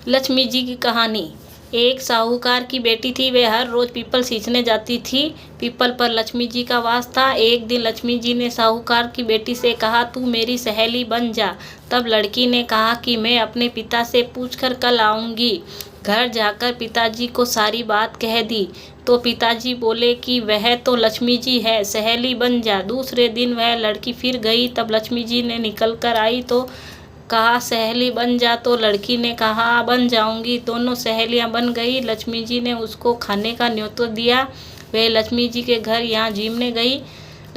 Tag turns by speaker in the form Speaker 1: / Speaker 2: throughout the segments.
Speaker 1: लक्ष्मी जी की कहानी। एक साहूकार की बेटी थी। वह हर रोज पीपल सींचने जाती थी। पीपल पर लक्ष्मी जी का वास था। एक दिन लक्ष्मी जी ने साहूकार की बेटी से कहा, तू मेरी सहेली बन जा। तब लड़की ने कहा कि मैं अपने पिता से पूछकर कल आऊंगी। घर जाकर पिताजी को सारी बात कह दी तो पिताजी बोले कि वह तो लक्ष्मी जी है, सहेली बन जा। दूसरे दिन वह लड़की फिर गई। तब लक्ष्मी जी ने निकल कर आई तो कहा, सहेली बन जा। तो लड़की ने कहा, बन जाऊंगी। दोनों सहेलियां बन गई। लक्ष्मी जी ने उसको खाने का न्योता दिया। वह लक्ष्मी जी के घर यहाँ जीमने गई।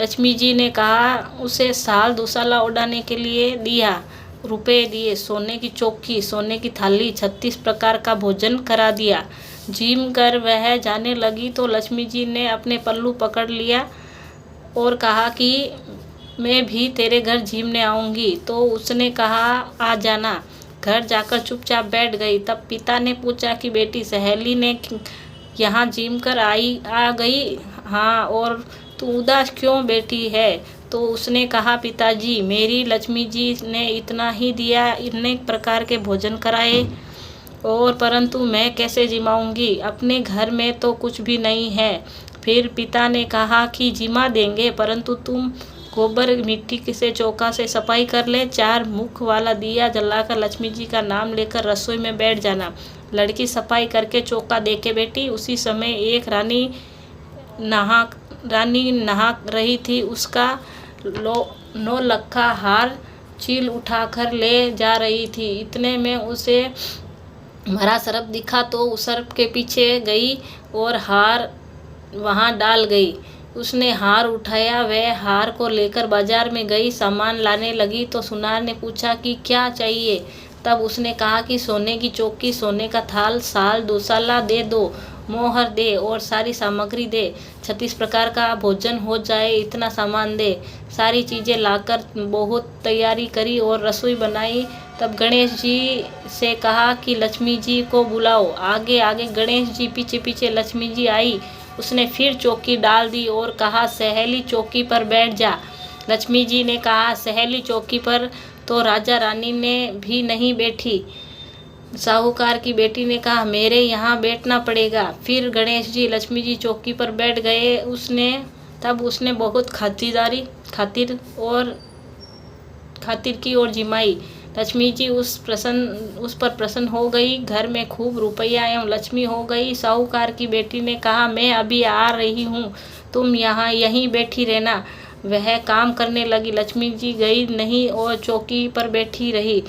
Speaker 1: लक्ष्मी जी ने कहा, उसे साल दुसाला उड़ाने के लिए दिया। रुपए दिए, सोने की चौकी, सोने की थाली, 36 प्रकार का भोजन करा दिया। जीम कर वह जाने लगी तो लक्ष्मी जी ने अपने पल्लू पकड़ लिया और कहा कि मैं भी तेरे घर झीमने आऊंगी। तो उसने कहा, आ जाना। घर जाकर चुपचाप बैठ गई। तब पिता ने पूछा कि बेटी, सहेली ने यहाँ झीम कर आ गई? हाँ, और तू उदास क्यों बैठी है? तो उसने कहा, पिताजी, मेरी लक्ष्मी जी ने इतना ही दिया, अनेक प्रकार के भोजन कराए, और परंतु मैं कैसे जिमाऊंगी? अपने घर में तो कुछ भी नहीं है। फिर पिता ने कहा कि जिमा देंगे, परंतु तुम गोबर मिट्टी से चौका से सफाई कर ले। 4 मुख वाला दिया जलाकर लक्ष्मी जी का नाम लेकर रसोई में बैठ जाना। लड़की सफाई करके चौका दे के बैठी। उसी समय एक रानी नहा रही थी। उसका 9 लखा हार चील उठाकर ले जा रही थी। इतने में उसे हमारा सर्प दिखा तो उस सर्प के पीछे गई और हार वहाँ डाल गई। उसने हार उठाया। वह हार को लेकर बाजार में गई। सामान लाने लगी तो सुनार ने पूछा कि क्या चाहिए? तब उसने कहा कि सोने की चौकी, सोने का थाल, साल दुसाला दे दो, मोहर दे और सारी सामग्री दे। 36 प्रकार का भोजन हो जाए, इतना सामान दे। सारी चीज़ें लाकर बहुत तैयारी करी और रसोई बनाई। तब गणेश जी से कहा कि लक्ष्मी जी को बुलाओ। आगे आगे गणेश जी, पीछे पीछे लक्ष्मी जी आई। उसने फिर चौकी डाल दी और कहा, सहेली चौकी पर बैठ जा। लक्ष्मी जी ने कहा, सहेली चौकी पर तो राजा रानी ने भी नहीं बैठी। साहूकार की बेटी ने कहा, मेरे यहाँ बैठना पड़ेगा। फिर गणेश जी, लक्ष्मी जी चौकी पर बैठ गए। तब उसने बहुत खातिर की और जिमाई। लक्ष्मी जी उस पर प्रसन्न हो गई। घर में खूब रुपया एवं लक्ष्मी हो गई। साहूकार की बेटी ने कहा, मैं अभी आ रही हूँ, तुम यहीं बैठी रहना। वह काम करने लगी। लक्ष्मी जी गई नहीं और चौकी पर बैठी रही।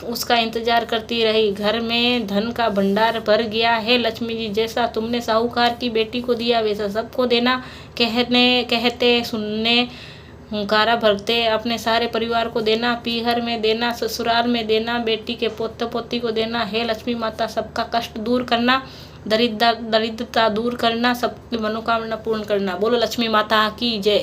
Speaker 1: उसका इंतजार करती रही। घर में धन का भंडार भर गया है। लक्ष्मी जी, जैसा तुमने साहूकार की बेटी को दिया वैसा सबको देना। कहते सुनने हुंकारा भरते अपने सारे परिवार को देना। पीहर में देना, ससुराल में देना, बेटी के पोते पोती को देना। हे लक्ष्मी माता, सबका कष्ट दूर करना, दरिद्रता दूर करना, सबकी मनोकामना पूर्ण करना। बोलो लक्ष्मी माता की जय।